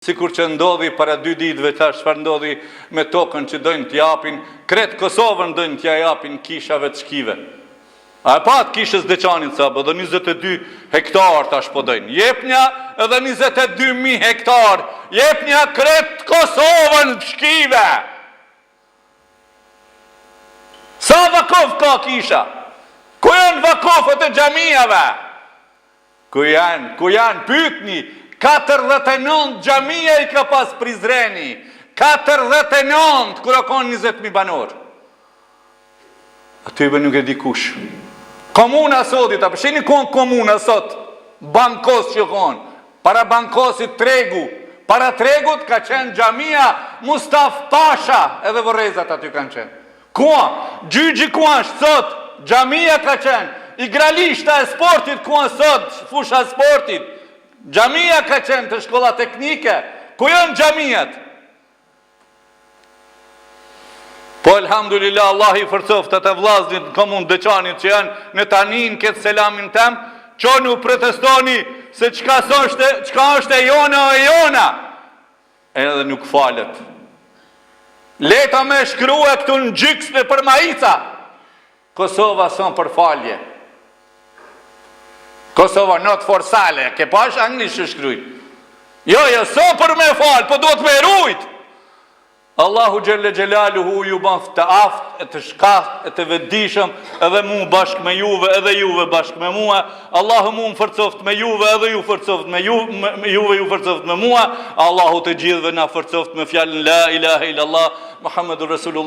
Sikur që ndodhi para 2 ditëve tash, çfarë ndodhi me tokën që dojnë t'japin, kretë Kosovën dojnë t'ja japin kishave të shkive. A e pat kishës Deçanit sa, edhe 22 hektar tash po dojnë. Jepnja edhe 22.000 hektar, jepnja kretë Kosovën të shkive. Sa vakov ka kisha? Ku janë vakofët e xhamijave? Ku janë, pyetni. 49 xhamia i ka pas Prizreni, 49 kura konë 20.000 banor. Atyve nuk e di kush. Komuna sotit, a përshini konë komuna sot, bankos që konë, para bankosit Tregu, para Tregut ka qenë xhamia Mustaf Pasha, edhe Vorrezat aty kanë qenë. Kua, gjyqi kua është sot, xhamia ka qenë, igralishta e sportit kua sot, fusha sportit, xhamia ka qenë të shkolla teknike, ku janë xhamijat? Po elhamdulillah, Allah i forcoft atë vllaznin komun Deçanit që janë në tanin këtë selamin tem, qonu protestoni se çka është e jona o e jona. Edhe nuk falet. Leta me shkrua këtu në gjyks në për majica. Kosova son për falje. Kosova not for sale, ke pash anglisht që shkryjt. Jo, so për me falë, po do të me rujt. Allahu Gjelle Gjelaluhu ju ban të aft, e të shkaft, e të vedishëm, edhe mu bashk me juve, edhe juve bashk me mua. Allahu mu më forcoft me juve, edhe ju forcoft me juve, ju forcoft me mua. Allahu të gjithve na forcoft me fjallën La ilaha illallah, Muhammedur Rasulullah.